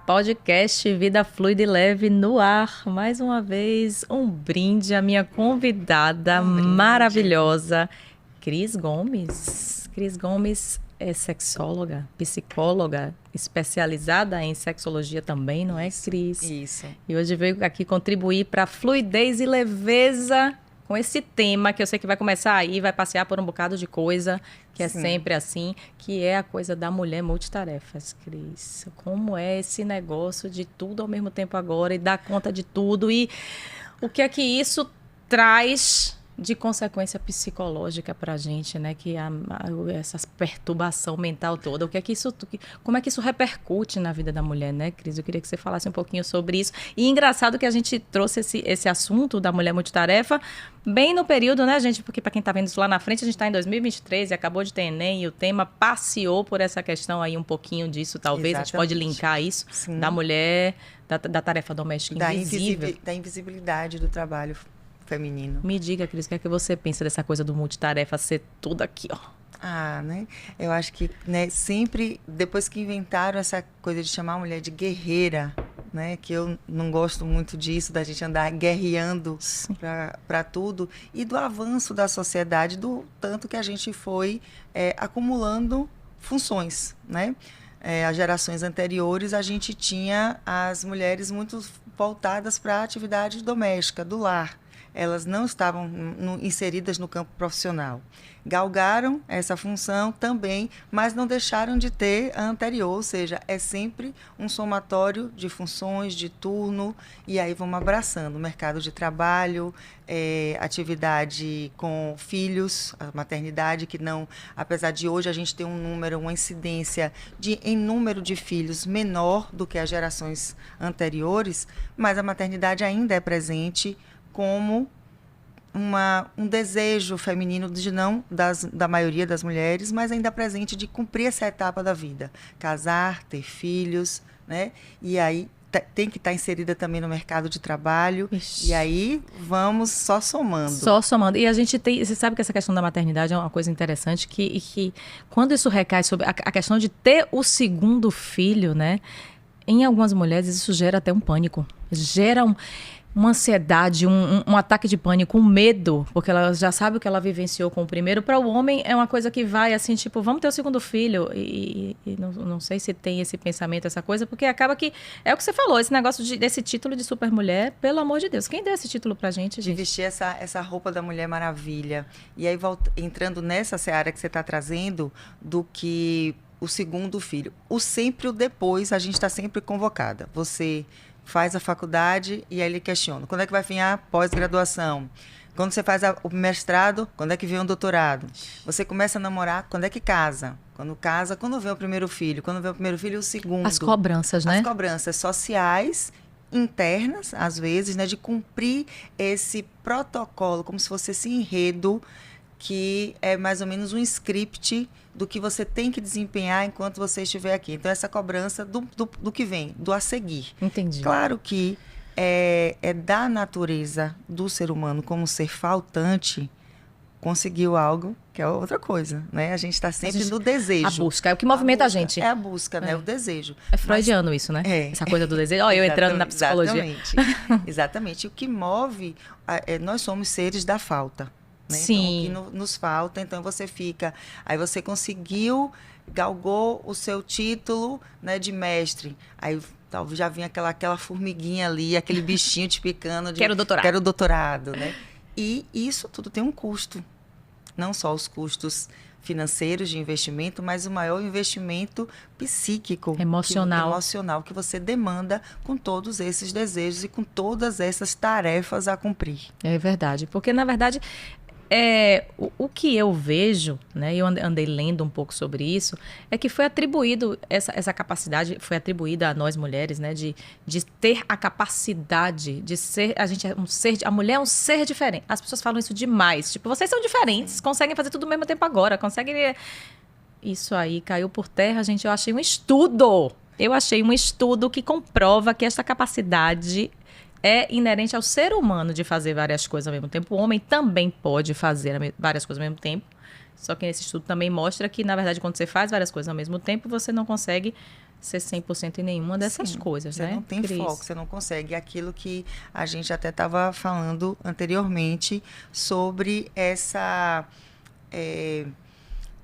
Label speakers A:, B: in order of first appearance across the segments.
A: Podcast Vida Fluida e Leve no ar. Mais uma vez, um brinde à minha convidada maravilhosa, Cris Gomes. Cris Gomes é sexóloga, psicóloga, especializada em sexologia também, não é, Cris?
B: Isso.
A: E hoje veio aqui contribuir para fluidez e leveza com esse tema que eu sei que vai começar aí, vai passear por um bocado de coisa, que é sempre assim, que é a coisa da mulher multitarefas, Cris. Como é esse negócio de tudo ao mesmo tempo agora e dar conta de tudo e o que é que isso traz de consequência psicológica para a gente, né? Que essa perturbação mental toda, o que é que isso, como é que isso repercute na vida da mulher, né, Cris? Eu queria que você falasse um pouquinho sobre isso. E engraçado que a gente trouxe esse assunto da mulher multitarefa bem no período, né, gente? Porque para quem está vendo isso lá na frente, a gente está em 2023 e acabou de ter Enem e o tema passeou por essa questão aí, um pouquinho disso, talvez. Exatamente. A gente pode linkar isso. Sim. Da mulher, da tarefa doméstica invisível.
B: Da invisibilidade do trabalho feminino.
A: Me diga, Cris, o que é que você pensa dessa coisa do multitarefa ser tudo aqui, ó?
B: Né? Eu acho que, né, sempre, depois que inventaram essa coisa de chamar a mulher de guerreira, né, que eu não gosto muito disso, da gente andar guerreando para tudo, e do avanço da sociedade, do tanto que a gente foi acumulando funções, né? As gerações anteriores, a gente tinha as mulheres muito voltadas para a atividade doméstica, do lar. Elas não estavam inseridas no campo profissional. Galgaram essa função também, mas não deixaram de ter a anterior, ou seja, é sempre um somatório de funções, de turno, e aí vamos abraçando o mercado de trabalho, atividade com filhos, a maternidade, que não, apesar de hoje a gente ter uma incidência em número de filhos menor do que as gerações anteriores, mas a maternidade ainda é presente como um desejo feminino da maioria das mulheres, mas ainda presente de cumprir essa etapa da vida. Casar, ter filhos, né? E aí tem que estar inserida também no mercado de trabalho. Ixi. E aí vamos só somando.
A: Só somando. E a gente tem... Você sabe que essa questão da maternidade é uma coisa interessante, que quando isso recai sobre a questão de ter o segundo filho, né? Em algumas mulheres isso gera até um pânico. Gera uma ansiedade, um ataque de pânico, um medo, porque ela já sabe o que ela vivenciou com o primeiro. Para o homem é uma coisa que vai assim, tipo, vamos ter o segundo filho. E não sei se tem esse pensamento, essa coisa, porque acaba que, é o que você falou, esse negócio desse título de supermulher, pelo amor de Deus. Quem deu esse título pra gente, gente?
B: De vestir essa roupa da Mulher Maravilha. E aí, entrando nessa seara que você está trazendo, do que o segundo filho. O depois, a gente está sempre convocada. Você faz a faculdade e aí ele questiona. Quando é que vai vir a pós-graduação? Quando você faz o mestrado, quando é que vem o doutorado? Você começa a namorar, quando é que casa? Quando casa, quando vem o primeiro filho? Quando vem o primeiro filho, o segundo.
A: As cobranças, né?
B: As cobranças sociais, internas, às vezes, né? De cumprir esse protocolo, como se fosse esse enredo, que é mais ou menos um script do que você tem que desempenhar enquanto você estiver aqui. Então, essa cobrança do que vem, do a seguir.
A: Entendi.
B: Claro que é da natureza do ser humano como ser faltante conseguiu algo que é outra coisa, né? A gente está sempre no desejo.
A: A busca, é o que movimenta a gente.
B: É a busca, né? O desejo.
A: É freudiano isso, né? Essa coisa do desejo. Ó, eu entrando na psicologia.
B: Exatamente. O que move, nós somos seres da falta. Né?
A: Sim.
B: Então, o que nos falta, então você fica... Aí você galgou o seu título, né, de mestre. Aí talvez já vinha aquela formiguinha ali, aquele bichinho te picando.
A: Quero doutorado.
B: Quero doutorado, né? E isso tudo tem um custo. Não só os custos financeiros de investimento, mas o maior investimento psíquico.
A: Emocional.
B: Que você demanda com todos esses desejos e com todas essas tarefas a cumprir.
A: É verdade. Porque, na verdade... o que eu vejo, né, eu andei lendo um pouco sobre isso, é que foi atribuído, essa capacidade foi atribuída a nós mulheres, né, de ter a capacidade de ser, a mulher é um ser diferente. As pessoas falam isso demais, tipo, vocês são diferentes, conseguem fazer tudo ao mesmo tempo agora, conseguem... Isso aí caiu por terra, gente, eu achei um estudo que comprova que essa capacidade é inerente ao ser humano de fazer várias coisas ao mesmo tempo. O homem também pode fazer várias coisas ao mesmo tempo. Só que esse estudo também mostra que, na verdade, quando você faz várias coisas ao mesmo tempo, você não consegue ser 100% em nenhuma dessas coisas,
B: você
A: né?
B: não tem
A: Cris?
B: foco, você não consegue. Aquilo que a gente até estava falando anteriormente sobre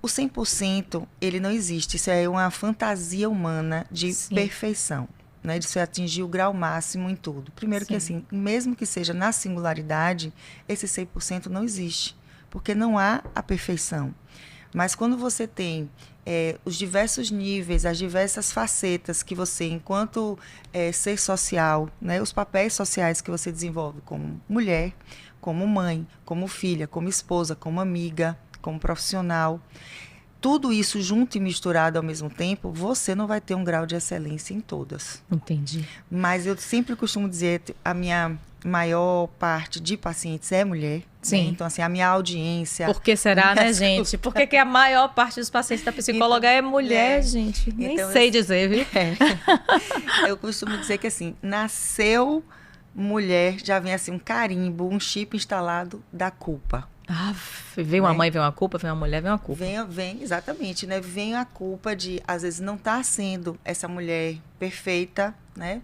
B: o 100%, ele não existe. Isso é uma fantasia humana de
A: Sim.
B: perfeição, né? De você atingir o grau máximo em tudo. Primeiro que,
A: Sim.
B: assim, mesmo que seja na singularidade, esse 100% não existe, porque não há a perfeição. Mas quando você tem os diversos níveis, as diversas facetas que você, enquanto ser social, né, os papéis sociais que você desenvolve como mulher, como mãe, como filha, como esposa, como amiga, como profissional, tudo isso junto e misturado ao mesmo tempo, você não vai ter um grau de excelência em todas.
A: Entendi.
B: Mas eu sempre costumo dizer, a minha maior parte de pacientes é mulher.
A: Sim.
B: Né? Então, assim, a minha audiência...
A: Por que será, né, gente? Por que a maior parte dos pacientes da psicóloga é mulher, gente? Nem
B: então,
A: sei dizer, viu?
B: Eu costumo dizer que, assim, nasceu mulher, já vem, assim, um carimbo, um chip instalado da culpa.
A: Vem uma mãe, vem uma culpa, vem uma mulher, vem uma culpa.
B: Vem, exatamente, né? Vem a culpa de, às vezes, não estar sendo essa mulher perfeita, né?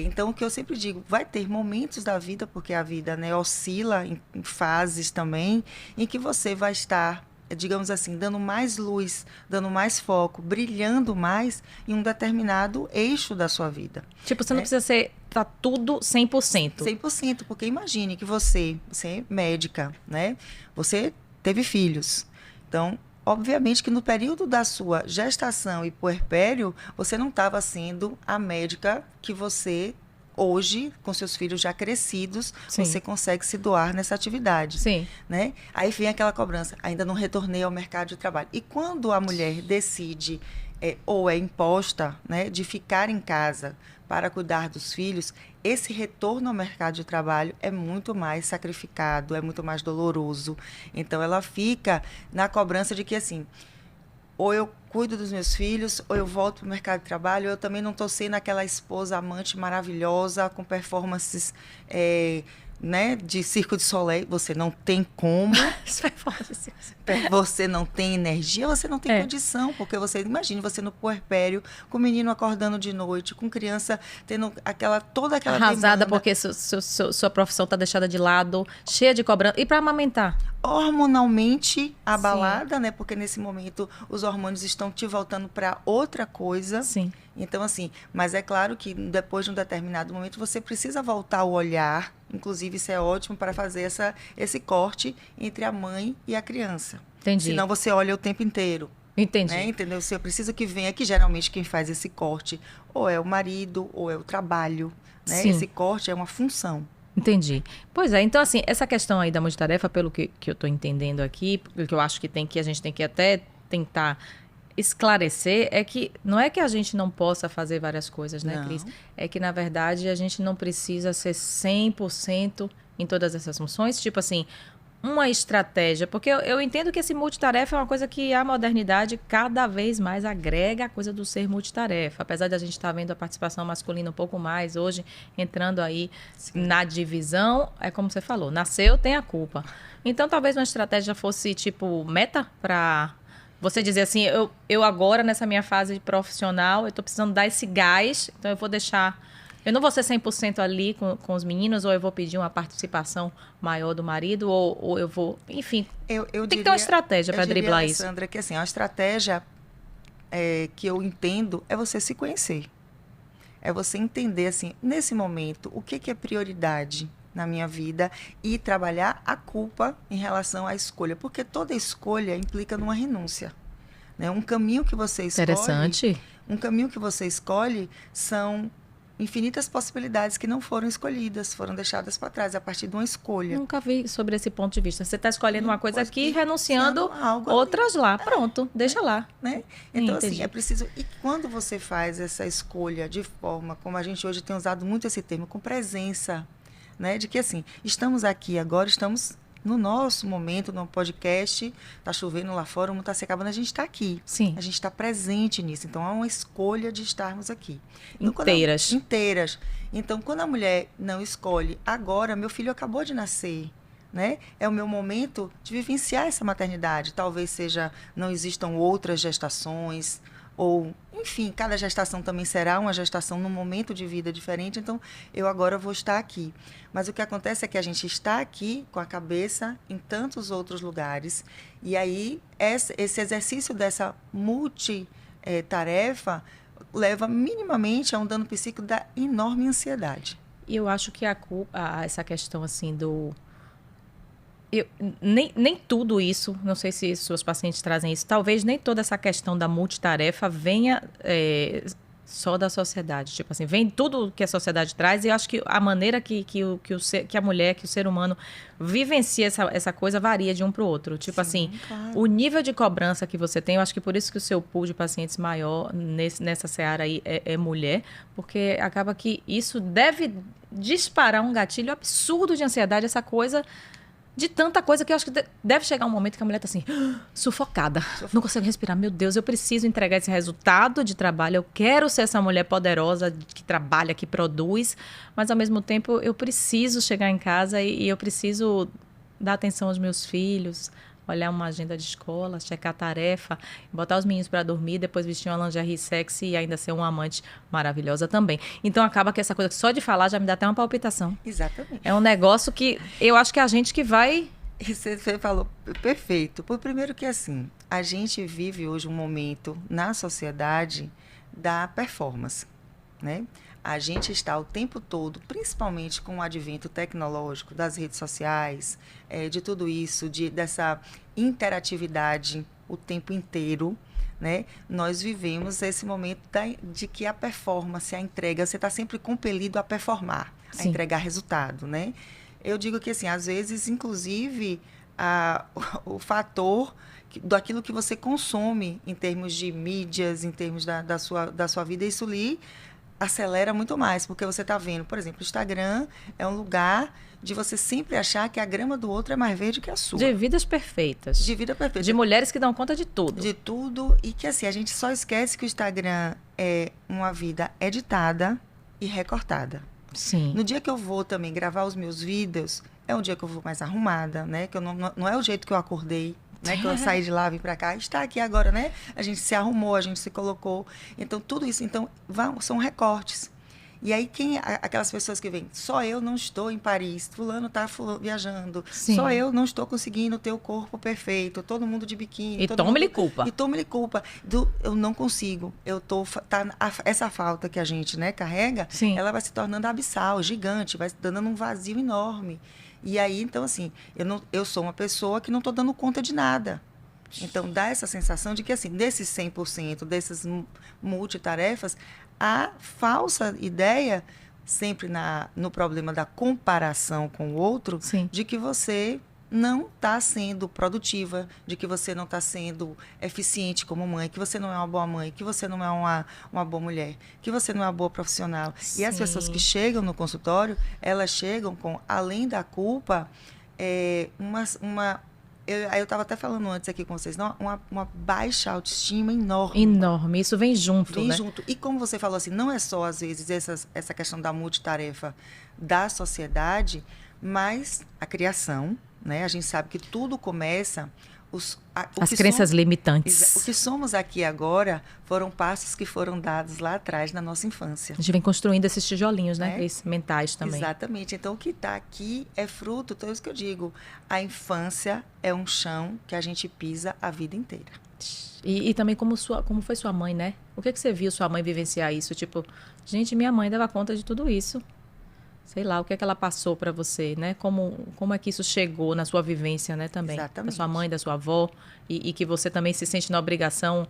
B: Então, o que eu sempre digo, vai ter momentos da vida, porque a vida, né, oscila em fases também, em que você vai estar, digamos assim, dando mais luz, dando mais foco, brilhando mais em um determinado eixo da sua vida.
A: Tipo, você não precisa ser, tá tudo 100%.
B: 100%, porque imagine que você é médica, né? Você teve filhos. Então, obviamente que no período da sua gestação e puerpério, você não estava sendo a médica que você, hoje, com seus filhos já crescidos,
A: Sim.
B: você consegue se doar nessa atividade.
A: Sim.
B: Né? Aí vem aquela cobrança, ainda não retornei ao mercado de trabalho. E quando a mulher decide, ou é imposta, né, de ficar em casa para cuidar dos filhos, esse retorno ao mercado de trabalho é muito mais sacrificado, é muito mais doloroso. Então, ela fica na cobrança de que, assim, ou eu cuido dos meus filhos, ou eu volto para o mercado de trabalho, ou eu também não estou sendo aquela esposa amante maravilhosa, com performances né, de Circo de Soleil. Você não tem como. Você não tem energia, você não tem condição, porque você, imagine você no puerpério, com o menino acordando de noite, com criança tendo toda aquela
A: arrasada
B: demanda.
A: porque sua profissão está deixada de lado, cheia de cobrança. E para amamentar?
B: Hormonalmente abalada, sim, né? Porque nesse momento os hormônios estão te voltando para outra coisa.
A: Sim.
B: Então, assim, mas é claro que depois de um determinado momento você precisa voltar o olhar. Inclusive, isso é ótimo para fazer esse corte entre a mãe e a criança.
A: Entendi.
B: Senão você olha o tempo inteiro.
A: Entendi.
B: Né? Entendeu? Se eu preciso que venha, que geralmente quem faz esse corte ou é o marido ou é o trabalho. Né? Esse corte é uma função.
A: Entendi. Pois é, então assim, essa questão aí da multitarefa, pelo que eu estou entendendo aqui, pelo que eu acho que a gente tem que até tentar esclarecer, é que não é que a gente não possa fazer várias coisas, né, Cris? É que, na verdade, a gente não precisa ser 100% em todas essas funções, tipo assim, uma estratégia, porque eu entendo que esse multitarefa é uma coisa que a modernidade cada vez mais agrega a coisa do ser multitarefa, apesar de a gente estar vendo a participação masculina um pouco mais hoje, entrando aí, sim, na divisão, é como você falou, nasceu, tem a culpa. Então, talvez uma estratégia fosse, tipo, meta para você dizer assim, eu agora, nessa minha fase profissional, eu estou precisando dar esse gás, então eu vou deixar... Eu não vou ser 100% ali com os meninos, ou eu vou pedir uma participação maior do marido, ou eu vou... Enfim, tem que ter uma estratégia para driblar isso.
B: Alessandra, que assim, a estratégia que eu entendo é você se conhecer. É você entender, assim, nesse momento, o que é prioridade na minha vida e trabalhar a culpa em relação à escolha. Porque toda escolha implica numa renúncia. Né? Um caminho que você escolhe...
A: Interessante.
B: Um caminho que você escolhe são... infinitas possibilidades que não foram escolhidas, foram deixadas para trás a partir de uma escolha.
A: Nunca vi sobre esse ponto de vista. Você está escolhendo uma coisa aqui, renunciando outras ali. Lá. Pronto, deixa lá.
B: Né? Então, assim, é preciso... E quando você faz essa escolha de forma, como a gente hoje tem usado muito esse termo, com presença, né? De que, assim, estamos aqui agora, estamos... no nosso momento, no podcast, está chovendo lá fora, o mundo está se acabando, a gente está aqui.
A: Sim.
B: A gente está presente nisso. Então, há uma escolha de estarmos aqui. Então,
A: inteiras.
B: Inteiras. Então, quando a mulher não escolhe, agora, meu filho acabou de nascer, né? É o meu momento de vivenciar essa maternidade. Talvez não existam outras gestações, ou, enfim, cada gestação também será uma gestação num momento de vida diferente, então eu agora vou estar aqui. Mas o que acontece é que a gente está aqui com a cabeça em tantos outros lugares, e aí esse exercício dessa multitarefa leva minimamente a um dano psíquico da enorme ansiedade.
A: E eu acho que essa questão assim nem tudo isso, não sei se suas pacientes trazem isso, talvez nem toda essa questão da multitarefa venha só da sociedade. Tipo assim, vem tudo que a sociedade traz, e eu acho que a maneira que a mulher, que o ser humano vivencia essa coisa varia de um para o outro. Tipo assim, claro. O nível de cobrança que você tem, eu acho que por isso que o seu pool de pacientes maior nessa seara aí é mulher, porque acaba que isso deve disparar um gatilho absurdo de ansiedade, essa coisa de tanta coisa que eu acho que deve chegar um momento que a mulher está assim, sufocada. Não consegue respirar. Meu Deus, eu preciso entregar esse resultado de trabalho. Eu quero ser essa mulher poderosa que trabalha, que produz. Mas, ao mesmo tempo, eu preciso chegar em casa e eu preciso dar atenção aos meus filhos, olhar uma agenda de escola, checar a tarefa, botar os meninos para dormir, depois vestir uma lingerie sexy e ainda ser uma amante maravilhosa também. Então acaba que essa coisa, só de falar já me dá até uma palpitação.
B: Exatamente.
A: É um negócio que eu acho que é a gente que vai...
B: Você falou perfeito. Por primeiro que assim, a gente vive hoje um momento na sociedade da performance, né? A gente está o tempo todo, principalmente com o advento tecnológico, das redes sociais, de tudo isso, dessa interatividade o tempo inteiro, né? Nós vivemos esse momento de que a performance, a entrega, você está sempre compelido a performar, a entregar resultado, né? Eu digo que, assim, às vezes, inclusive, o fator daquilo que você consome em termos de mídias, em termos da sua vida, isso lhe acelera muito mais, porque você está vendo, por exemplo, o Instagram é um lugar de você sempre achar que a grama do outro é mais verde que a sua.
A: De vidas perfeitas.
B: De vida perfeita.
A: De mulheres que dão conta de tudo.
B: De tudo, e que assim, a gente só esquece que o Instagram é uma vida editada e recortada.
A: Sim.
B: No dia que eu vou também gravar os meus vídeos, é um dia que eu vou mais arrumada, né? Que eu não é o jeito que eu acordei, né? Que eu saí de lá, vim para cá, está aqui agora, né? A gente se arrumou, a gente se colocou. Então, tudo isso, são recortes. E aí, aquelas pessoas que vêm, só eu não estou em Paris, fulano está viajando,
A: Sim.
B: Só eu não estou conseguindo ter o corpo perfeito, todo mundo de biquíni.
A: E tome-lhe culpa.
B: E tome-lhe culpa. Eu não consigo. Essa falta que a gente, né, carrega,
A: Sim.
B: Ela vai se tornando abissal, gigante, vai se dando um vazio enorme. E aí, então, assim, eu sou uma pessoa que não estou dando conta de nada. Então, dá essa sensação de que, assim, desses 100%, dessas multitarefas, a falsa ideia, sempre no problema da comparação com o outro,
A: Sim.
B: de que você não está sendo produtiva, de que você não está sendo eficiente como mãe, que você não é uma boa mãe, que você não é uma boa mulher, que você não é uma boa profissional.
A: Sim.
B: E as pessoas que chegam no consultório, elas chegam com, além da culpa, eu estava até falando antes aqui com vocês, uma baixa autoestima enorme.
A: Enorme, isso vem junto,
B: Vem
A: né?
B: junto. E como você falou assim, não é só, às vezes, essa questão da multitarefa da sociedade, mas a criação, né? A gente sabe que tudo começa...
A: As crenças limitantes.
B: O que somos aqui agora foram passos que foram dados lá atrás na nossa infância.
A: A gente vem construindo esses tijolinhos, né? Esses mentais também.
B: Exatamente. Então, o que está aqui é fruto, então é isso que eu digo. A infância é um chão que a gente pisa a vida inteira.
A: E também como foi sua mãe, né? O que você viu sua mãe vivenciar isso? Tipo, gente, minha mãe dava conta de tudo isso. Sei lá, o que é que ela passou para você, né? Como é que isso chegou na sua vivência, né, também?
B: Exatamente.
A: Da sua mãe, da sua avó, e que você também se sente na obrigação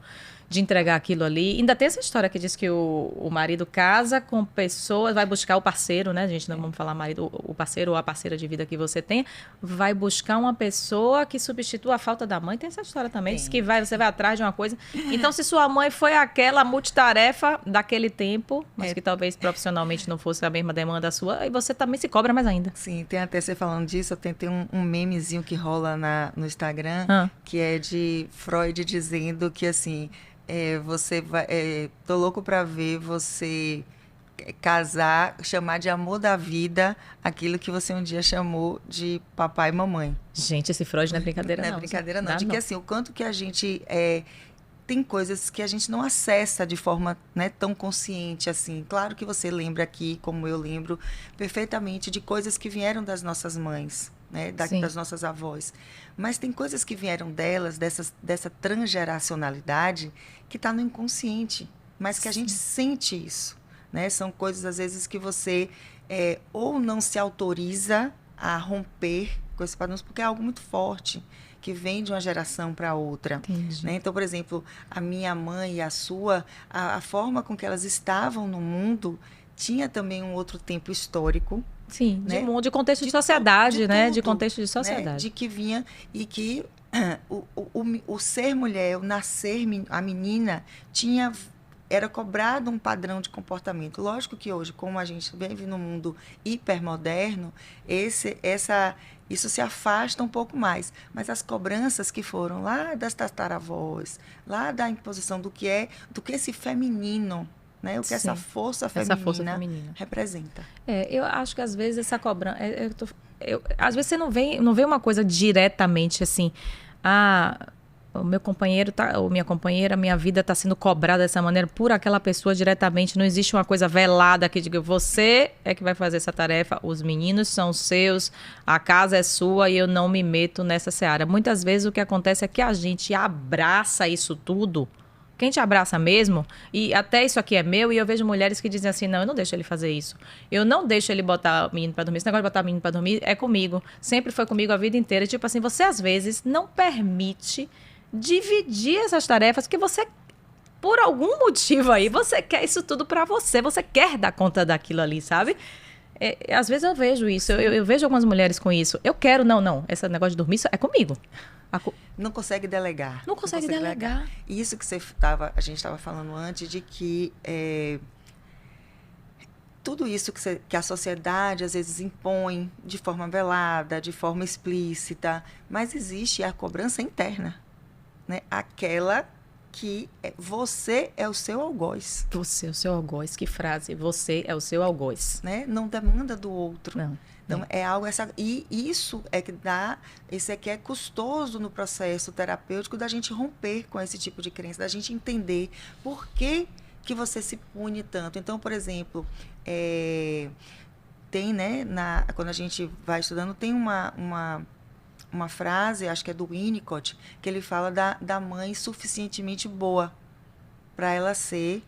A: de entregar aquilo ali. Ainda tem essa história que diz que o marido casa com pessoas, vai buscar o parceiro, né, gente? Não vamos falar marido, o parceiro ou a parceira de vida que você tem, vai buscar uma pessoa que substitua a falta da mãe. Tem essa história também, diz que você vai atrás de uma coisa. Então, se sua mãe foi aquela multitarefa daquele tempo, mas que talvez profissionalmente não fosse a mesma demanda sua, aí você também se cobra mais ainda.
B: Sim, tem até você falando disso, tem um memezinho que rola no Instagram, que é de Freud dizendo que, assim, você vai... tô louco para ver você casar, chamar de amor da vida aquilo que você um dia chamou de papai e mamãe.
A: Gente, esse Freud não é brincadeira, não.
B: Não é brincadeira, não. De que, assim, o quanto que a gente tem coisas que a gente não acessa de forma, né, tão consciente assim. Claro que você lembra aqui, como eu lembro perfeitamente, de coisas que vieram das nossas mães, né, das nossas avós. Mas tem coisas que vieram delas, dessa transgeracionalidade, que está no inconsciente, mas que a gente sente isso. Né? São coisas, às vezes, que você ou não se autoriza a romper com esse padrão, porque é algo muito forte, que vem de uma geração para outra. Né? Então, por exemplo, a minha mãe e a sua, a forma com que elas estavam no mundo tinha também um outro tempo histórico.
A: Sim,
B: né?
A: de contexto de sociedade, né?
B: Tudo,
A: de contexto de sociedade.
B: Né? De que vinha e que o ser mulher, o nascer, a menina, era cobrado um padrão de comportamento. Lógico que hoje, como a gente vive num mundo hipermoderno, isso se afasta um pouco mais. Mas as cobranças que foram lá das tataravós, lá da imposição do que esse feminino, né? O que essa força feminina representa.
A: Eu acho que às vezes essa cobrança... às vezes você não vê uma coisa diretamente assim... o meu companheiro ou minha companheira, minha vida está sendo cobrada dessa maneira por aquela pessoa diretamente. Não existe uma coisa velada que diga, você é que vai fazer essa tarefa, os meninos são seus, a casa é sua e eu não me meto nessa seara. Muitas vezes o que acontece é que a gente abraça isso tudo, que a gente abraça mesmo, e até isso aqui é meu, e eu vejo mulheres que dizem assim, não, eu não deixo ele fazer isso. Eu não deixo ele botar o menino para dormir. Esse negócio de botar o menino para dormir é comigo. Sempre foi comigo a vida inteira. E, tipo assim, você às vezes não permite dividir essas tarefas que você, por algum motivo aí, você quer isso tudo para você quer dar conta daquilo ali, sabe? Às vezes eu vejo isso, eu vejo algumas mulheres com isso. Eu quero, não, esse negócio de dormir isso é comigo.
B: Não consegue delegar.
A: Não consegue delegar.
B: E isso que a gente estava falando antes, de que tudo isso que a sociedade às vezes impõe de forma velada, de forma explícita, mas existe a cobrança interna. Né? Aquela que você é o seu algoz.
A: Você é o seu algoz. Que frase. Você é o seu algoz.
B: Né? Não demanda do outro.
A: Não.
B: Então, é algo... E isso é que isso é que é custoso no processo terapêutico da gente romper com esse tipo de crença, da gente entender por que você se pune tanto. Então, por exemplo, tem, né, quando a gente vai estudando, tem uma frase, acho que é do Winnicott, que ele fala da mãe suficientemente boa para ela se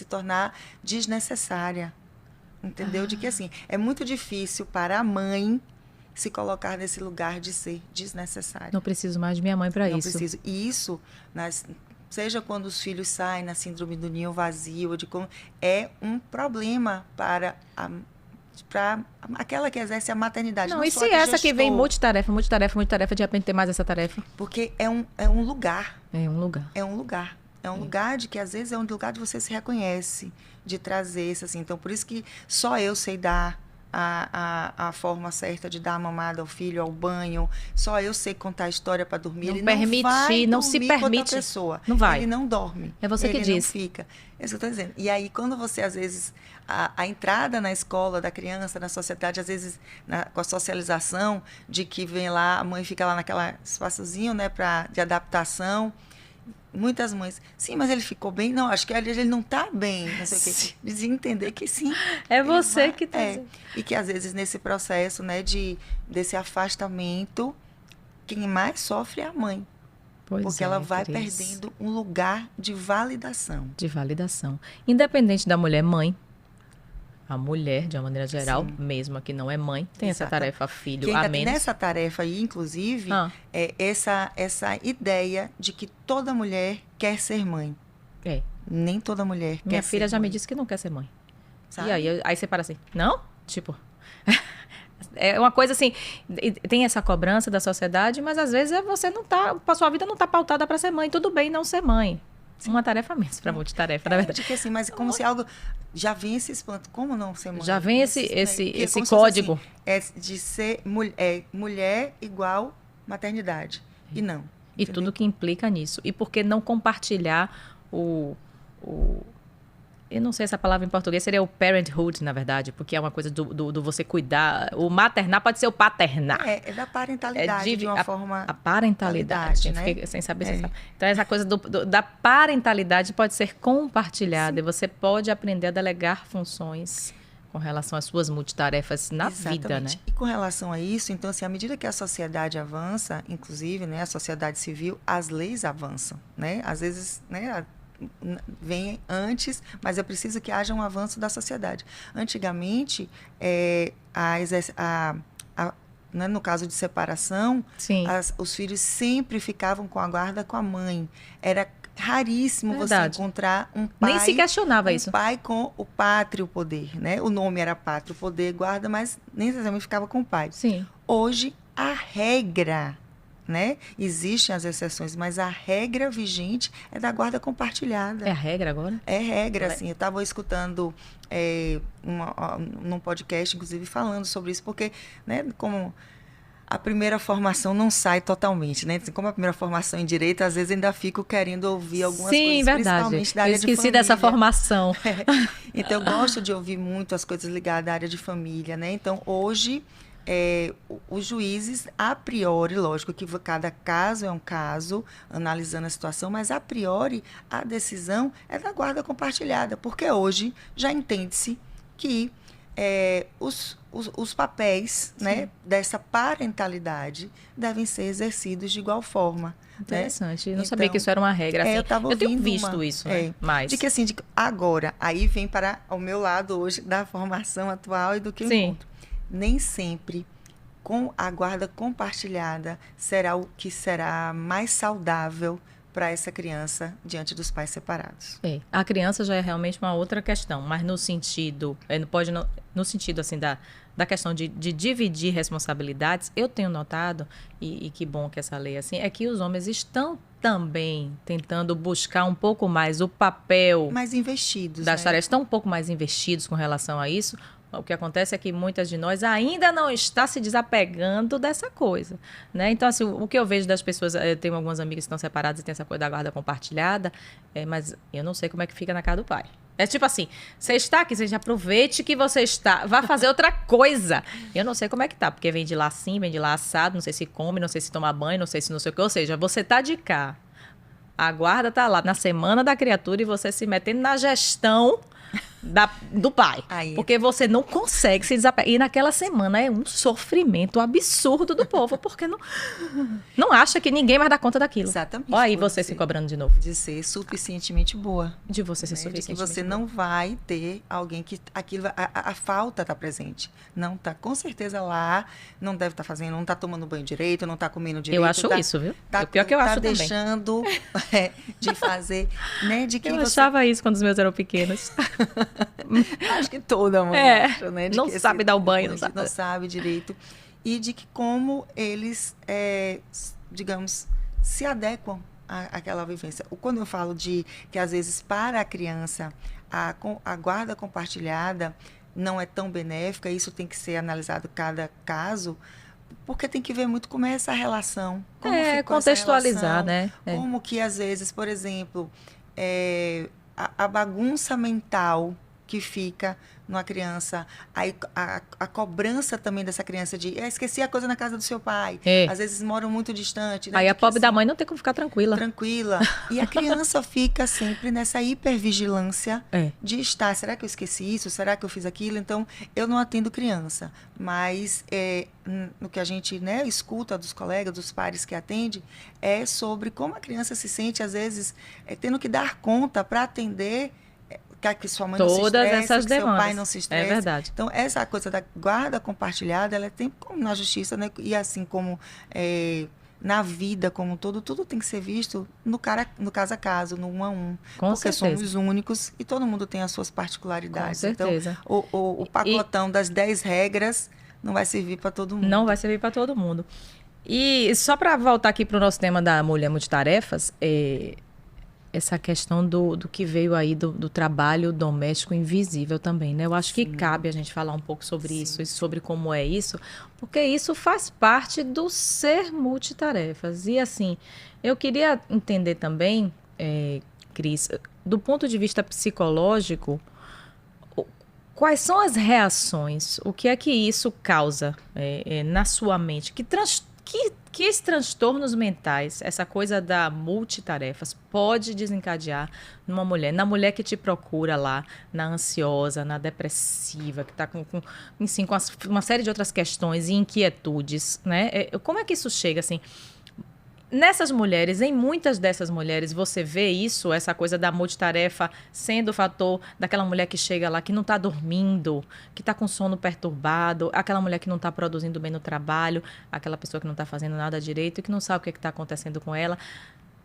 B: tornar desnecessária. Entendeu? De que, assim, é muito difícil para a mãe se colocar nesse lugar de ser desnecessária.
A: Não preciso mais de minha mãe para isso.
B: Não preciso. E isso, seja quando os filhos saem na síndrome do ninho vazio, é um problema para aquela que exerce a maternidade.
A: Não, e se essa que vem multitarefa, de repente ter mais essa tarefa?
B: Porque é um lugar.
A: É um lugar.
B: É um lugar. É um lugar de que, às vezes, é um lugar de você se reconhece, de trazer isso, assim. Então, por isso que só eu sei dar a forma certa de dar a mamada ao filho, ao banho. Só eu sei contar a história para dormir.
A: Não
B: ele
A: permitir, não se permite.
B: Pessoa.
A: Não vai.
B: Ele não dorme.
A: É você que diz.
B: Ele não fica. É isso que eu estou dizendo. E aí, quando você, às vezes, a entrada na escola da criança, na sociedade, às vezes, com a socialização, de que vem lá, a mãe fica lá naquela espaçozinho, né, de adaptação. Muitas mães, sim, mas ele ficou bem? Não, acho que ele não está bem, não sei o quê. De entender que sim.
A: É você que está dizendo.
B: E que, às vezes, nesse processo, né, desse afastamento, quem mais sofre é a mãe. Porque ela vai perdendo um lugar de validação.
A: De validação. Independente da mulher mãe, a mulher, de uma maneira geral, sim, mesmo a que não é mãe, tem essa tarefa filho a menos.
B: Nessa tarefa aí, inclusive, essa ideia de que toda mulher quer ser mãe. Nem toda mulher quer ser mãe.
A: Minha filha já me disse que não quer ser mãe. Sabe? E aí você para assim, não? Tipo... É uma coisa assim, tem essa cobrança da sociedade, mas às vezes você não tá, a sua vida não tá pautada para ser mãe. Tudo bem não ser mãe. Sim. Uma tarefa mesmo para multitarefa, na verdade.
B: Porque, assim, mas como se algo... Já vem esse espanto. Como não ser mãe?
A: Já vem esse código.
B: Assim, de ser mulher igual maternidade. E não.
A: E tudo que implica nisso. E por que não compartilhar eu não sei essa palavra em português, seria o parenthood, na verdade, porque é uma coisa do você cuidar. O maternar pode ser o paternar.
B: É da parentalidade, de uma forma...
A: A parentalidade, né? Fiquei sem saber se sabe. Então, essa coisa da parentalidade pode ser compartilhada. Sim. E você pode aprender a delegar funções com relação às suas multitarefas na vida, né?
B: E com relação a isso, então, assim, à medida que a sociedade avança, inclusive, né, a sociedade civil, as leis avançam, né? Às vezes, né, vem antes, mas é preciso que haja um avanço da sociedade. Antigamente, né, no caso de separação, os filhos sempre ficavam com a guarda com a mãe. Era raríssimo você encontrar um pai...
A: Nem se questionava isso.
B: Um pai com o pátrio poder, né? O nome era pátrio poder, guarda, mas nem necessariamente ficava com o pai.
A: Sim.
B: Hoje, a regra, né? Existem as exceções, mas a regra vigente é da guarda compartilhada.
A: É a regra agora?
B: É regra, assim. Eu estava escutando num podcast, inclusive, falando sobre isso, porque, né, como... A primeira formação não sai totalmente, né? Como a primeira formação em direito, às vezes ainda fico querendo ouvir algumas coisas,
A: verdade.
B: Principalmente da área de família.
A: Eu esqueci dessa formação.
B: Então, eu gosto de ouvir muito as coisas ligadas à área de família, né? Então, hoje, os juízes, a priori, lógico que cada caso é um caso, analisando a situação, mas a priori, a decisão é da guarda compartilhada, porque hoje já entende-se que os papéis, né, dessa parentalidade devem ser exercidos de igual forma.
A: Interessante.
B: Né?
A: Eu não sabia que isso era uma regra. Assim. Eu tenho visto isso, né? Mas...
B: De que assim, agora, aí vem para o meu lado hoje da formação atual e do que eu encontro. Nem sempre com a guarda compartilhada será o que será mais saudável para essa criança diante dos pais separados.
A: A criança já é realmente uma outra questão, mas no sentido, no sentido assim da questão de dividir responsabilidades, eu tenho notado, e que bom que essa lei assim, é que os homens estão também tentando buscar um pouco mais o papel...
B: Mais investidos,
A: das tarefas, estão um pouco mais investidos com relação a isso. O que acontece é que muitas de nós ainda não está se desapegando dessa coisa, né? Então, assim, o que eu vejo das pessoas... Eu tenho algumas amigas que estão separadas e tem essa coisa da guarda compartilhada, mas eu não sei como é que fica na casa do pai. É tipo assim, você está aqui, você já aproveite que você está, vá fazer outra coisa. Eu não sei como é que tá, porque vem de lá assim, vem de lá assado, não sei se come, não sei se toma banho, não sei se não sei o que. Ou seja, você tá de cá, a guarda tá lá na semana da criatura e você se metendo na gestão... do pai, porque você não consegue se desapegar. E naquela semana é um sofrimento absurdo do povo, porque não acha que ninguém mais dá conta daquilo.
B: Exatamente.
A: Olha aí você se cobrando de novo.
B: De ser suficientemente boa.
A: De você ser suficientemente
B: boa. De que você
A: boa.
B: não vai ter alguém que aquilo, a falta está presente. Não está, com certeza lá, não deve estar fazendo, não está tomando banho direito, não está comendo direito.
A: Eu acho isso, viu? O pior que eu acho também.
B: Está deixando de fazer, né? De que
A: eu achava isso quando os meus eram pequenos.
B: Acho que toda mãe acha, né?
A: Não sabe dar o banho.
B: Não sabe direito. E de que como eles, digamos, se adequam àquela vivência. Quando eu falo de que, às vezes, para a criança, a guarda compartilhada não é tão benéfica, isso tem que ser analisado cada caso, porque tem que ver muito como é essa relação. Como ficou
A: contextualizar,
B: essa relação,
A: né?
B: Como que, às vezes, por exemplo, a bagunça mental que fica numa criança, aí a cobrança também dessa criança de esqueci a coisa na casa do seu pai, às vezes moram muito distante, né?
A: Aí a pobre da mãe não tem como ficar tranquila
B: e a criança fica sempre nessa hipervigilância de estar, será que eu esqueci isso, será que eu fiz aquilo? Então eu não atendo criança, mas no que a gente, né, escuta dos colegas, dos pares que atende, é sobre como a criança se sente às vezes tendo que dar conta para atender que sua mãe
A: todas
B: não se estresse,
A: essas
B: que
A: demandas.
B: seu pai não se estresse.
A: É verdade.
B: Então, essa coisa da guarda compartilhada, ela tem como na justiça, né? E assim como na vida como um todo, tudo tem que ser visto no caso a caso, no 1 a 1. Porque somos únicos e todo mundo tem as suas particularidades.
A: Com certeza.
B: Então, o pacotão das 10 regras não vai servir para todo mundo.
A: Não vai servir para todo mundo. E só para voltar aqui para o nosso tema da mulher multitarefas, essa questão do que veio aí do trabalho doméstico invisível também, né? Eu acho que cabe a gente falar um pouco sobre isso e sobre como é isso, porque isso faz parte do ser multitarefas. E assim, eu queria entender também Cris, do ponto de vista psicológico, quais são as reações? O que é que isso causa na sua mente? Que esses transtornos mentais, essa coisa da multitarefas, pode desencadear numa mulher? Na mulher que te procura lá, na ansiosa, na depressiva, que está com uma série de outras questões e inquietudes, né? Como é que isso chega, assim? Nessas mulheres, em muitas dessas mulheres, você vê isso, essa coisa da multitarefa sendo o fator daquela mulher que chega lá, que não está dormindo, que está com sono perturbado, aquela mulher que não está produzindo bem no trabalho, aquela pessoa que não está fazendo nada direito e que não sabe o que está acontecendo com ela,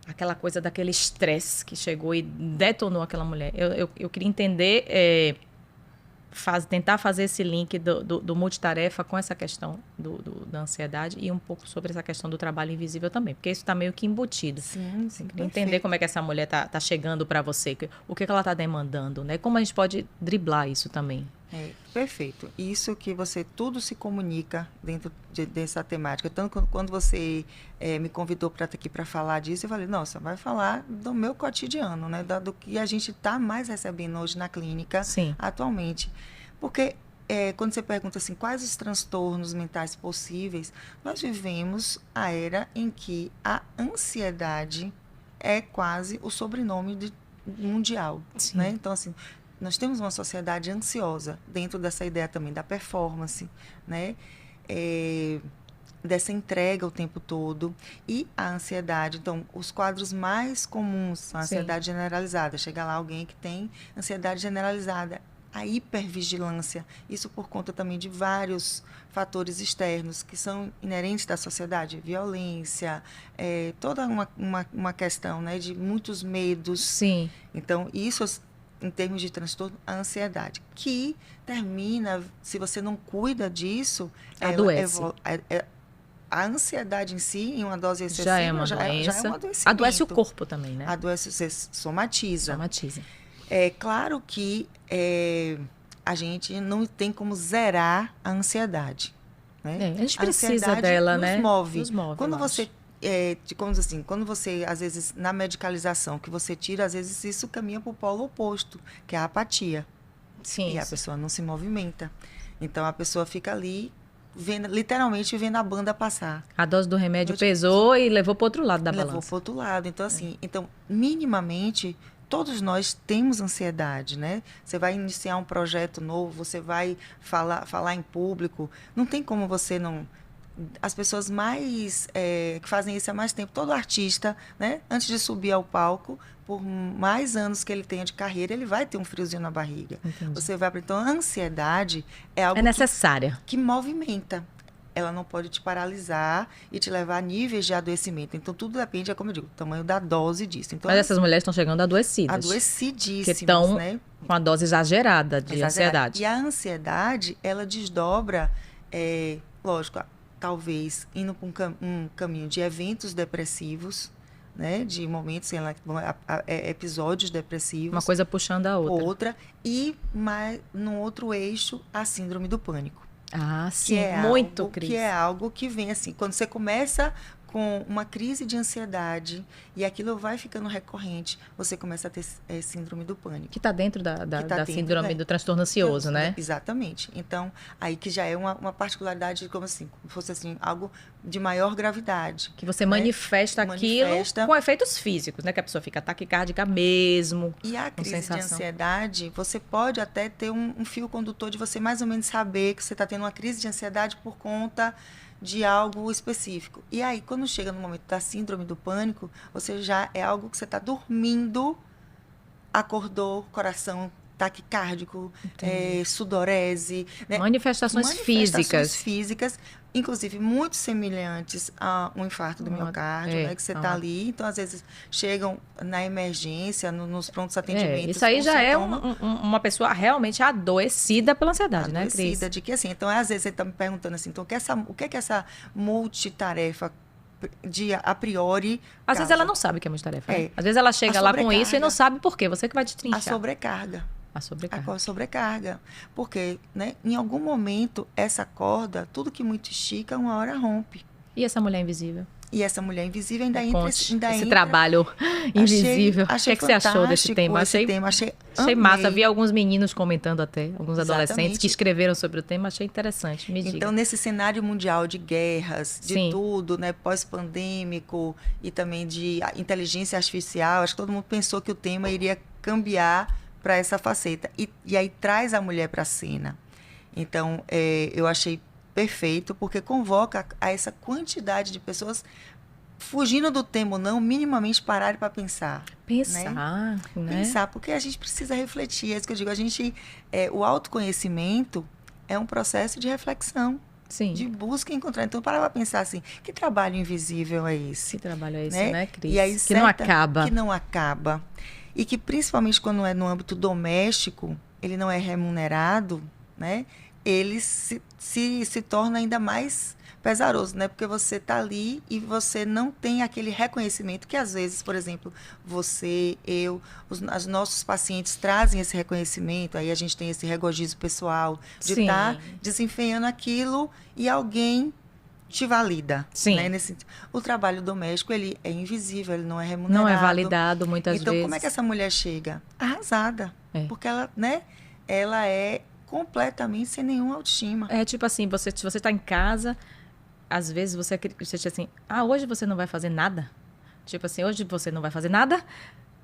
A: aquela coisa daquele estresse que chegou e detonou aquela mulher. Eu queria entender, tentar fazer esse link do multitarefa com essa questão da ansiedade e um pouco sobre essa questão do trabalho invisível também, porque isso está meio que embutido.
B: Sim,
A: Entender como é que essa mulher tá chegando para você, o que ela está demandando, né? Como a gente pode driblar isso também.
B: Perfeito. Isso que tudo se comunica dentro dessa temática. Tanto quando você me convidou para estar aqui para falar disso, eu falei, nossa, vai falar do meu cotidiano, né? Do que a gente está mais recebendo hoje na clínica.
A: Sim.
B: Atualmente. Porque quando você pergunta assim, quais os transtornos mentais possíveis, nós vivemos a era em que a ansiedade é quase o sobrenome mundial.
A: Sim.
B: Né? Então, assim, nós temos uma sociedade ansiosa dentro dessa ideia também da performance, né? Dessa entrega o tempo todo. E a ansiedade, então, os quadros mais comuns são a ansiedade generalizada. Chega lá alguém que tem ansiedade generalizada. A hipervigilância, isso por conta também de vários fatores externos que são inerentes da sociedade, violência, toda uma questão, né, de muitos medos.
A: Sim.
B: Então, isso, em termos de transtorno, a ansiedade, que termina, se você não cuida disso,
A: adoece.
B: A ansiedade em si, em uma dose excessiva,
A: já é uma doença.
B: Já é um adoecimento.
A: Adoece o corpo também, né?
B: Adoece, você somatiza. É claro que a gente não tem como zerar a ansiedade. Né?
A: A gente precisa dela,
B: nos
A: né?
B: Move.
A: Nos move.
B: Quando você, quando você, às vezes, na medicalização que você tira, às vezes isso caminha para o polo oposto, que é a apatia.
A: Sim.
B: E a pessoa não se movimenta. Então, a pessoa fica ali, literalmente vendo a banda passar.
A: A dose do remédio pesou e levou para o outro lado da balança.
B: Levou para o outro lado. Então, assim, minimamente, todos nós temos ansiedade, né? Você vai iniciar um projeto novo, você vai falar em público. Não tem como você não... As pessoas mais que fazem isso há mais tempo, todo artista, né? Antes de subir ao palco, por mais anos que ele tenha de carreira, ele vai ter um friozinho na barriga.
A: Entendi.
B: Você vai... Então, a ansiedade é algo
A: necessária.
B: Que movimenta. Ela não pode te paralisar e te levar a níveis de adoecimento. Então, tudo depende, como eu digo, do tamanho da dose disso. Então,
A: mas essas mulheres estão chegando adoecidas.
B: Adoecidíssimas,
A: que estão,
B: né?
A: Com a dose exagerada de ansiedade.
B: E a ansiedade, ela desdobra, lógico, talvez indo para um caminho de eventos depressivos, né? De momentos, episódios depressivos.
A: Uma coisa puxando a outra.
B: E, no outro eixo, a síndrome do pânico.
A: Ah, sim, muito, Cris.
B: Que é algo que vem assim, quando você começa com uma crise de ansiedade e aquilo vai ficando recorrente, você começa a ter síndrome do pânico.
A: Que está dentro da síndrome do transtorno ansioso, né?
B: Exatamente. Então, aí que já é uma particularidade, como se fosse assim, algo de maior gravidade.
A: Que você manifesta aquilo com efeitos físicos, né? Que a pessoa fica taquicárdica mesmo.
B: E a crise de ansiedade, você pode até ter um fio condutor de você mais ou menos saber que você está tendo uma crise de ansiedade por conta de algo específico. E aí, quando chega no momento da síndrome do pânico, você já é algo que você está dormindo, acordou, coração taquicárdico, sudorese. Né?
A: Manifestações
B: físicas, inclusive muito semelhantes a um infarto do miocárdio, né? Que você está ali. Então, às vezes, chegam na emergência, nos prontos atendimentos.
A: Isso aí já sintoma, é uma pessoa realmente adoecida pela ansiedade, né, Cris?
B: Adoecida, de que assim. Então, às vezes, você está me perguntando assim, então, o que é essa multitarefa a priori...
A: Às vezes ela não sabe o que é multitarefa. Né? Às vezes ela chega lá com isso e não sabe por quê. Você que vai te trinchar.
B: A sobrecarga. Porque, né, em algum momento, essa corda, tudo que muito estica, uma hora rompe.
A: E essa mulher invisível?
B: E essa mulher invisível ainda
A: Conte
B: entra...
A: esse trabalho invisível. O que você achou desse tema? Achei massa. Vi alguns meninos comentando até, alguns adolescentes que escreveram sobre o tema. Achei interessante. Me diga.
B: Então, nesse cenário mundial de guerras, de tudo, né, pós-pandêmico e também de inteligência artificial, acho que todo mundo pensou que o tema iria cambiar para essa faceta. E aí traz a mulher para a cena. Então, eu achei perfeito, porque convoca a essa quantidade de pessoas fugindo do tema ou não, minimamente pararem para pensar.
A: Pensar, né?
B: Pensar, porque a gente precisa refletir. É isso que eu digo. O autoconhecimento é um processo de reflexão.
A: Sim.
B: De busca e encontrar. Então, para pensar assim, que trabalho invisível é esse?
A: Que trabalho é esse, né, Cris?
B: E aí,
A: que não acaba.
B: Que não acaba. E que, principalmente quando é no âmbito doméstico, ele não é remunerado, né? Ele se torna ainda mais pesaroso, né? Porque você está ali e você não tem aquele reconhecimento que, às vezes, por exemplo, você, os nossos pacientes trazem esse reconhecimento, aí a gente tem esse regozijo pessoal de estar desempenhando aquilo e alguém te valida.
A: Sim.
B: Né? O trabalho doméstico, ele é invisível, ele não é remunerado.
A: Não é validado muitas vezes.
B: Então, como é que essa mulher chega? Arrasada. Porque ela, né? Ela é completamente sem nenhuma autoestima.
A: É tipo assim, se você está em casa, às vezes você diz assim, hoje você não vai fazer nada? Tipo assim, hoje você não vai fazer nada?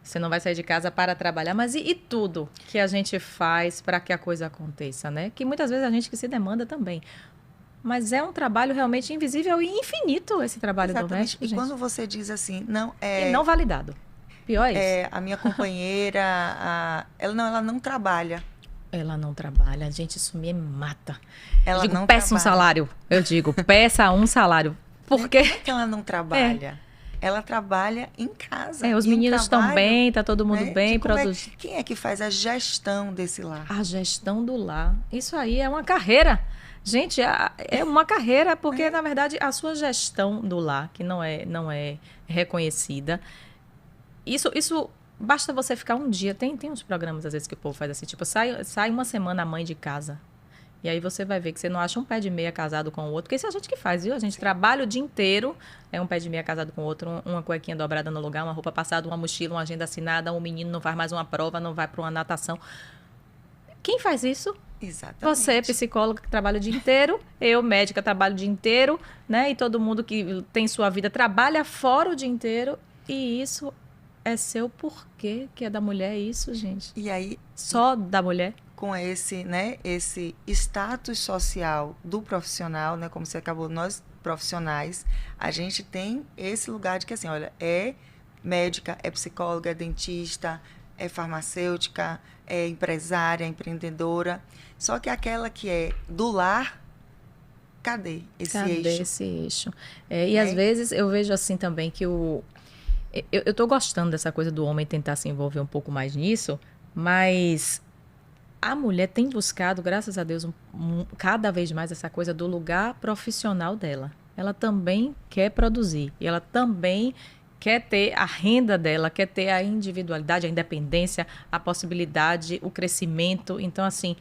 A: Você não vai sair de casa para trabalhar, mas e tudo que a gente faz para que a coisa aconteça, né? Que muitas vezes a gente que se demanda também. Mas é um trabalho realmente invisível e infinito esse trabalho doméstico,
B: e
A: gente.
B: quando você diz assim,
A: E não validado. Pior é isso.
B: A minha companheira, ela não trabalha.
A: Ela não trabalha. Gente, isso me mata.
B: Ela
A: eu digo,
B: não
A: peça
B: trabalha.
A: um salário. Eu digo, peça um salário. Por quê?
B: Como é que ela não trabalha? Ela trabalha em casa.
A: Os meninos estão bem, está todo mundo bem.
B: Quem é que faz a gestão desse lar?
A: A gestão do lar. Isso aí é uma carreira. Gente, é uma carreira, porque, na verdade, a sua gestão do lar, que não é reconhecida, isso basta você ficar um dia. Tem uns programas, às vezes, que o povo faz assim, tipo, sai uma semana a mãe de casa. E aí você vai ver que você não acha um pé de meia casado com o outro, porque isso é a gente que faz, viu? A gente trabalha o dia inteiro, um pé de meia casado com o outro, uma cuequinha dobrada no lugar, uma roupa passada, uma mochila, uma agenda assinada, um menino não faz mais uma prova, não vai para uma natação. Quem faz isso?
B: Exatamente.
A: Você, psicóloga, que trabalha o dia inteiro, eu, médica, trabalho o dia inteiro, né? E todo mundo que tem sua vida trabalha fora o dia inteiro, e isso é seu porquê, que é da mulher, isso, gente.
B: E aí...
A: Só da mulher?
B: Com esse status social do profissional, né, como você acabou, nós profissionais, a gente tem esse lugar de que, assim, olha, é médica, é psicóloga, é dentista, é farmacêutica, é empresária, é empreendedora, só que aquela que é do lar, cadê esse eixo?
A: Cadê esse eixo? E às vezes eu vejo assim também que eu estou gostando dessa coisa do homem tentar se envolver um pouco mais nisso, mas a mulher tem buscado, graças a Deus, cada vez mais essa coisa do lugar profissional dela. Ela também quer produzir. E ela também quer ter a renda dela, quer ter a individualidade, a independência, a possibilidade, o crescimento. Então, assim,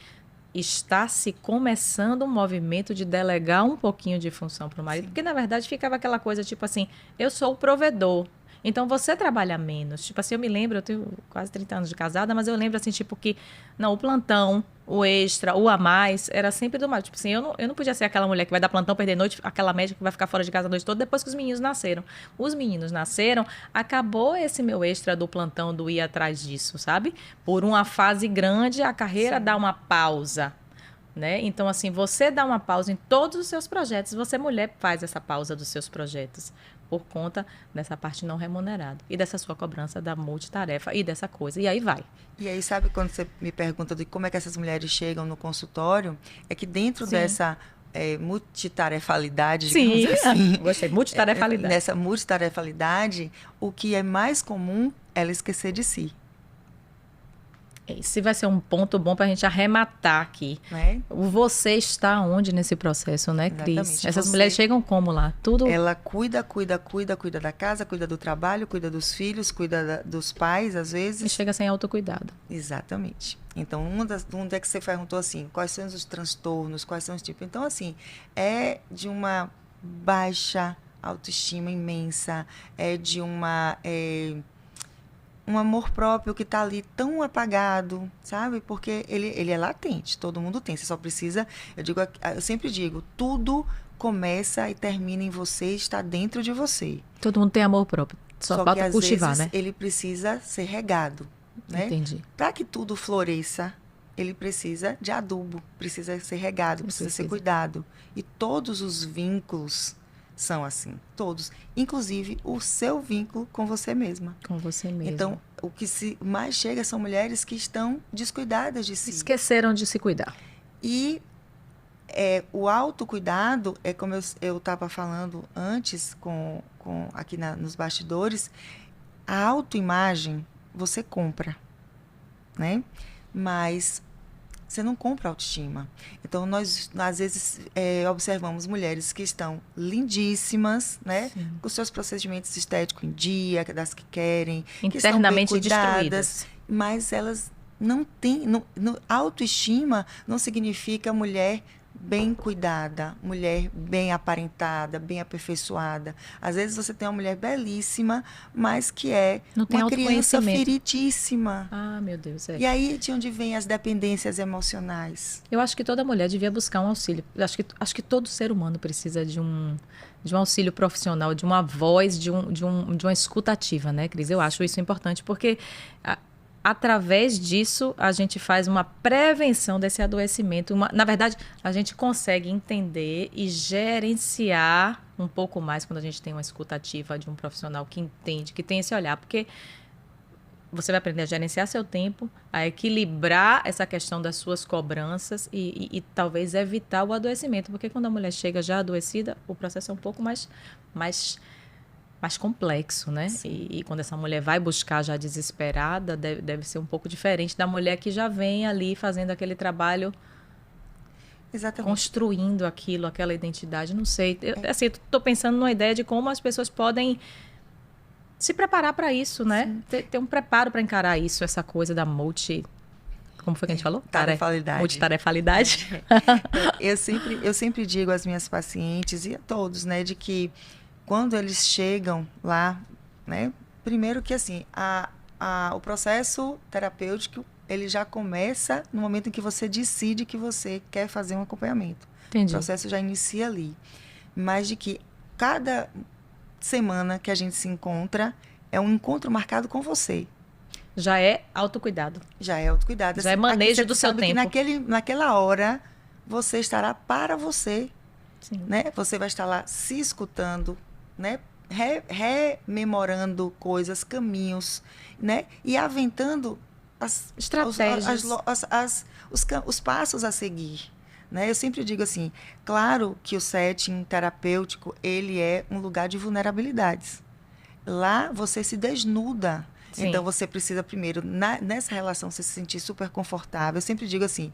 A: está se começando um movimento de delegar um pouquinho de função para o marido. Sim. Porque, na verdade, ficava aquela coisa, tipo assim, eu sou o provedor. Então, você trabalha menos. Tipo assim, eu me lembro, eu tenho quase 30 anos de casada, mas eu lembro, assim, tipo que, não, o plantão, o extra, o a mais, era sempre do marido. Tipo assim, eu não podia ser aquela mulher que vai dar plantão, perder noite, aquela médica que vai ficar fora de casa a noite toda, depois que os meninos nasceram. Os meninos nasceram, acabou esse meu extra do plantão, do ir atrás disso, sabe? Por uma fase grande, a carreira Sim. dá uma pausa. Né? Então, assim, você dá uma pausa em todos os seus projetos. Você, mulher, faz essa pausa dos seus projetos por conta dessa parte não remunerada e dessa sua cobrança da multitarefa e dessa coisa. E aí vai.
B: E aí, sabe quando você me pergunta de como é que essas mulheres chegam no consultório? É que dentro Sim. dessa multitarefalidade,
A: Sim,
B: assim,
A: gostei, multitarefalidade.
B: Nessa multitarefalidade, o que é mais comum é ela esquecer de si.
A: Esse vai ser um ponto bom para a gente arrematar aqui. Você está onde nesse processo, né, Cris?
B: Exatamente.
A: Essas mulheres chegam como lá? Tudo.
B: Ela cuida da casa, cuida do trabalho, cuida dos filhos, cuida dos pais, às vezes.
A: E chega sem autocuidado.
B: Exatamente. Então, onde é que você perguntou assim, quais são os transtornos, quais são os tipos? Então, assim, é de uma baixa autoestima imensa, é de um amor próprio que está ali tão apagado, sabe? Porque ele é latente, todo mundo tem. Você só precisa, eu sempre digo, tudo começa e termina em você, está dentro de você.
A: Todo mundo tem amor próprio, só falta cultivar,
B: vezes,
A: né?
B: Ele precisa ser regado, né?
A: Entendi.
B: Para que tudo floresça, ele precisa de adubo, precisa ser regado, precisa ser cuidado. E todos os vínculos são assim, todos. Inclusive o seu vínculo com você mesma.
A: Com você mesma.
B: Então, o que mais chega são mulheres que estão descuidadas de si.
A: Esqueceram de se cuidar.
B: E o autocuidado, é como eu estava falando antes, aqui nos bastidores, a autoimagem você compra, né? Mas você não compra autoestima. Então, nós, às vezes, observamos mulheres que estão lindíssimas, né? Sim. Com seus procedimentos estéticos em dia, das que querem.
A: Internamente
B: que estão bem cuidadas,
A: destruídas.
B: mas elas não têm... autoestima não significa mulher bem cuidada, mulher bem aparentada, bem aperfeiçoada. Às vezes você tem uma mulher belíssima, mas que é uma criança feridíssima.
A: Ah, meu Deus.
B: E aí de onde vem as dependências emocionais?
A: Eu acho que toda mulher devia buscar um auxílio. Acho que todo ser humano precisa de um auxílio profissional, de uma voz, de uma escuta ativa, né, Cris? Eu acho isso importante, porque através disso, a gente faz uma prevenção desse adoecimento. Na verdade, a gente consegue entender e gerenciar um pouco mais quando a gente tem uma escuta ativa de um profissional que entende, que tem esse olhar. Porque você vai aprender a gerenciar seu tempo, a equilibrar essa questão das suas cobranças e talvez evitar o adoecimento. Porque quando a mulher chega já adoecida, o processo é um pouco mais complexo, né? E quando essa mulher vai buscar já desesperada, deve ser um pouco diferente da mulher que já vem ali fazendo aquele trabalho, exatamente, construindo aquela identidade. Não sei. Eu estou pensando numa ideia de como as pessoas podem se preparar para isso, né? Ter um preparo para encarar isso, essa coisa da como foi que a gente falou?
B: Tarefalidade.
A: Multitarefalidade.
B: Eu sempre digo às minhas pacientes e a todos, né, de que quando eles chegam lá, né, primeiro que assim, o processo terapêutico, ele já começa no momento em que você decide que você quer fazer um acompanhamento.
A: Entendi.
B: O processo já inicia ali. Mas de que cada semana que a gente se encontra, é um encontro marcado com você.
A: Já é autocuidado.
B: Já é autocuidado.
A: Já é manejo do seu tempo.
B: Que naquela hora, você estará para você.
A: Sim.
B: Né? Você vai estar lá se escutando, né? Rememorando coisas, caminhos, né? E aventando as
A: estratégias,
B: os passos a seguir, né? Eu sempre digo assim, claro que o setting terapêutico, ele é um lugar de vulnerabilidades. Lá você se desnuda. Sim. Então, você precisa primeiro, nessa relação, você se sentir super confortável. Eu sempre digo assim,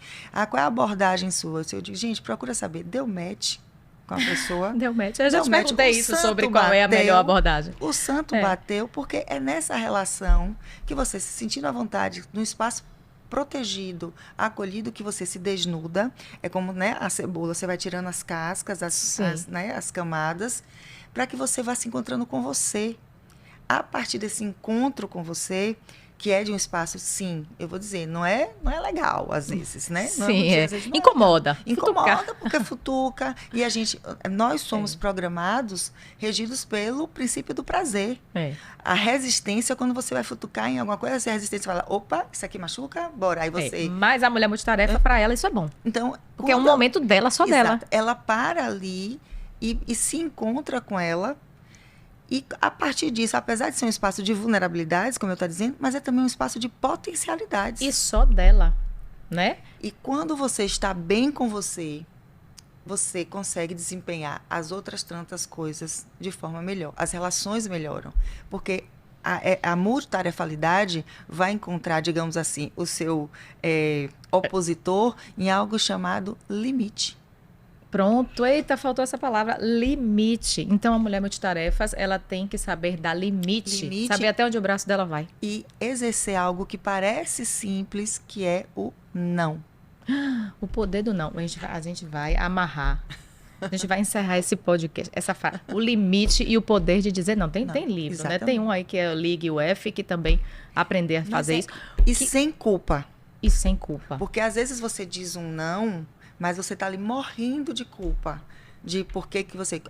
B: qual é a abordagem sua? Eu digo, gente, procura saber, deu match com a pessoa?
A: Deu match. Eu já te perguntei isso sobre qual é a melhor abordagem.
B: O santo bateu, porque é nessa relação que você se sentindo à vontade, num espaço protegido, acolhido, que você se desnuda. É como, né, a cebola, você vai tirando as cascas, as camadas, para que você vá se encontrando com você. A partir desse encontro com você, que é de um espaço, sim, eu vou dizer, não é legal, às vezes, né?
A: Sim, incomoda.
B: Incomoda, porque futuca. E nós somos programados, regidos pelo princípio do prazer. A resistência, quando você vai futucar em alguma coisa, a resistência fala, opa, isso aqui machuca, bora. Aí você...
A: Mas a mulher multitarefa, para ela, isso é bom.
B: Então,
A: porque é um momento dela, só dela.
B: Ela para ali e se encontra com ela. E, a partir disso, apesar de ser um espaço de vulnerabilidades, como eu estou dizendo, mas é também um espaço de potencialidades.
A: E só dela, né?
B: E quando você está bem com você, você consegue desempenhar as outras tantas coisas de forma melhor. As relações melhoram. Porque a multitarefalidade vai encontrar, digamos assim, o seu opositor em algo chamado limite.
A: Pronto, eita, faltou essa palavra, limite. Então, a mulher multitarefas, ela tem que saber dar limite, saber até onde o braço dela vai.
B: E exercer algo que parece simples, que é o não.
A: O poder do não. A gente vai amarrar A gente vai encerrar esse podcast, o limite e o poder de dizer não. Tem livro,
B: exatamente.
A: né? Tem um aí que é o Ligue o F, que também aprender a fazer isso.
B: E sem culpa.
A: E sem culpa.
B: Porque às vezes você diz um não, mas você tá ali morrendo de culpa. De por que você...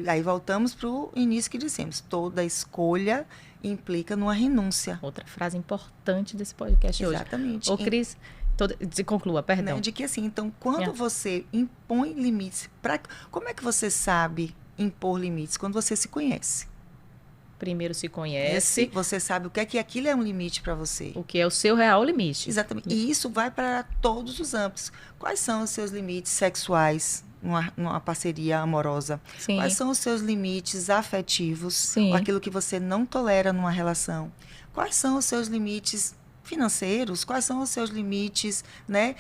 B: Aí voltamos pro início que dissemos. Toda escolha implica numa renúncia.
A: Outra frase importante desse podcast hoje.
B: Exatamente.
A: Ô, Cris, conclua, perdão.
B: Né? De que assim, então, quando você impõe limites... Como é que você sabe impor limites? Quando você se conhece.
A: Primeiro se conhece.
B: Você sabe o que é que aquilo é um limite para você.
A: O que é o seu real limite.
B: Exatamente. E isso vai para todos os âmbitos. Quais são os seus limites sexuais numa parceria amorosa?
A: Sim.
B: Quais são os seus limites afetivos?
A: Sim.
B: Ou aquilo que você não tolera numa relação? Quais são os seus limites financeiros? Quais são os seus limites, né?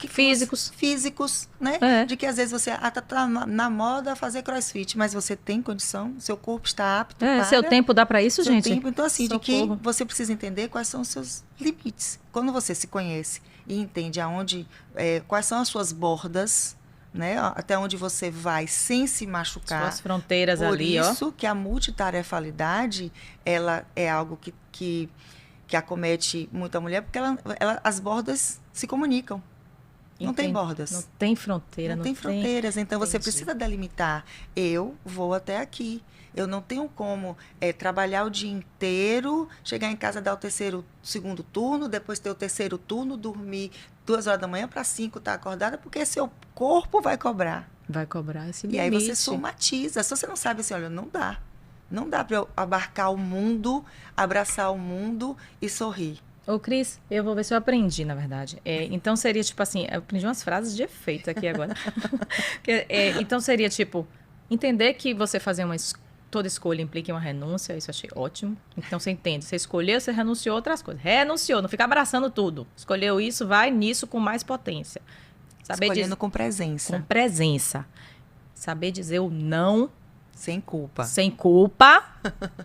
B: Físicos, né?
A: É.
B: De que às vezes você tá na moda fazer crossfit, mas você tem condição, seu corpo está apto para...
A: Seu tempo dá para isso, gente?
B: Tempo. Então, assim,
A: Socorro.
B: De que você precisa entender quais são os seus limites. Quando você se conhece e entende quais são as suas bordas, né? Até onde você vai sem se machucar.
A: Suas fronteiras ali, ó.
B: Por isso que a multitarefalidade, ela é algo que acomete muita mulher, porque as bordas se comunicam. Não tem bordas.
A: Não tem fronteira.
B: Não tem fronteiras. Então, você precisa delimitar. Eu vou até aqui. Eu não tenho como trabalhar o dia inteiro, chegar em casa, dar o segundo turno, depois ter o terceiro turno, dormir 2 horas da manhã para 5 estar acordada, porque seu corpo vai cobrar.
A: Vai cobrar esse limite.
B: E aí você somatiza. Se você não sabe assim, olha, não dá. Não dá para eu abarcar o mundo, abraçar o mundo e sorrir.
A: Ô, Cris, eu vou ver se eu aprendi, na verdade. Então, seria tipo assim, eu aprendi umas frases de efeito aqui agora. Então, seria tipo, entender que você fazer toda escolha implica em uma renúncia, isso eu achei ótimo. Então, você entende, você escolheu, você renunciou a outras coisas. Renunciou, não fica abraçando tudo. Escolheu isso, vai nisso com mais potência.
B: Escolhendo com presença.
A: Com presença. Saber dizer o não...
B: Sem culpa.
A: Sem culpa.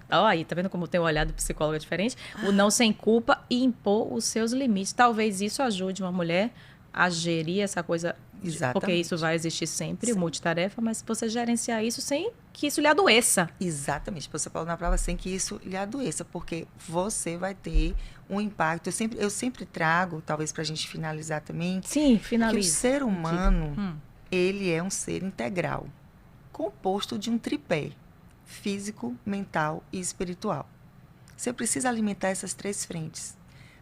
A: Ó, aí, tá vendo como tem um olhar do psicólogo diferente? O não sem culpa e impor os seus limites. Talvez isso ajude uma mulher a gerir essa coisa.
B: Exatamente.
A: Porque isso vai existir sempre, o multitarefa, mas você gerenciar isso sem que isso lhe adoeça.
B: Exatamente. Você falou na prova sem que isso lhe adoeça, porque você vai ter um impacto. Eu sempre trago, talvez pra gente finalizar também.
A: Sim, finaliza.
B: Que o ser humano, ele é um ser integral, composto de um tripé: físico, mental e espiritual. Você precisa alimentar essas 3 frentes,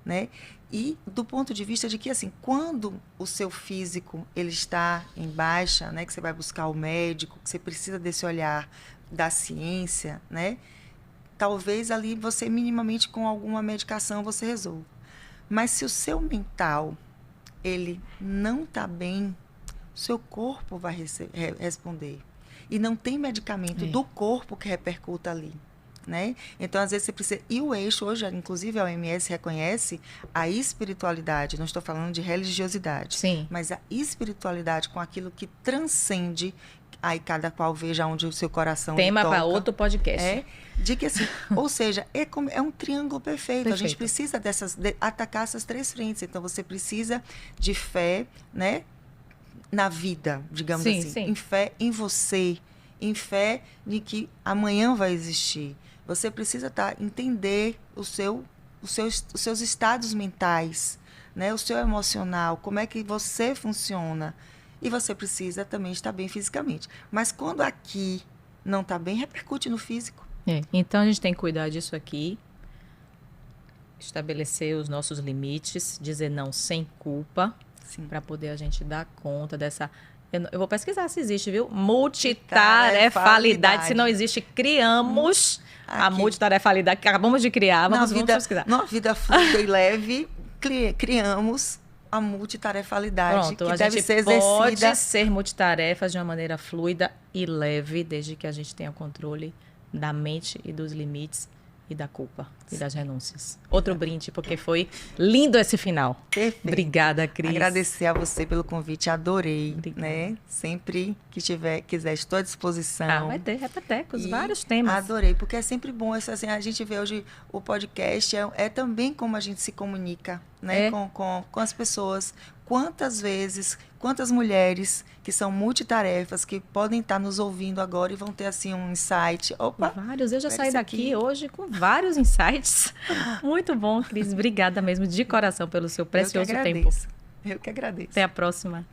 B: né? E do ponto de vista de que, assim, quando o seu físico ele está em baixa, né, que você vai buscar o médico, que você precisa desse olhar da ciência, né? Talvez ali você minimamente com alguma medicação você resolva. Mas se o seu mental ele não está bem, o seu corpo vai responder. E não tem medicamento do corpo que repercuta ali, né? Então, às vezes, você precisa... E o eixo, hoje, inclusive, a OMS reconhece a espiritualidade, não estou falando de religiosidade,
A: sim,
B: mas a espiritualidade com aquilo que transcende, aí cada qual veja onde o seu coração
A: tema para outro podcast.
B: De que assim, ou seja, é um triângulo perfeito. A gente precisa atacar essas 3 frentes. Então, você precisa de fé, né? Na vida, digamos assim.
A: Sim.
B: Em fé em você, em fé de que amanhã vai existir. Você precisa entender os seus estados mentais, né? O seu emocional, como é que você funciona. E você precisa também estar bem fisicamente. Mas quando aqui não está bem, repercute no físico.
A: Então, a gente tem que cuidar disso aqui, estabelecer os nossos limites, dizer não sem culpa, para poder a gente dar conta dessa... Eu vou pesquisar se existe, viu? Multitarefalidade. Se não existe, criamos a multitarefalidade que acabamos de criar. Vamos pesquisar.
B: Numa vida fluida e leve, criamos a multitarefalidade.
A: Pronto,
B: que
A: a
B: deve
A: gente
B: ser exercida.
A: pode ser multitarefas de uma maneira fluida e leve, desde que a gente tenha controle da mente e dos limites e da culpa e das renúncias. Outro brinde, porque foi lindo esse final.
B: Perfeito.
A: Obrigada, Cris.
B: Agradecer a você pelo convite, adorei. Né? Sempre que quiser, estou à disposição.
A: Vai ter repetecos, vários temas.
B: Adorei, porque é sempre bom, assim, a gente vê hoje o podcast, é também como a gente se comunica, né? Com as pessoas, quantas mulheres que são multitarefas, que podem estar nos ouvindo agora e vão ter assim um insight. Opa!
A: Vários. Eu já saí daqui hoje com vários insights. Muito bom, Cris. Obrigada mesmo de coração pelo seu precioso tempo.
B: Eu que agradeço.
A: Até a próxima.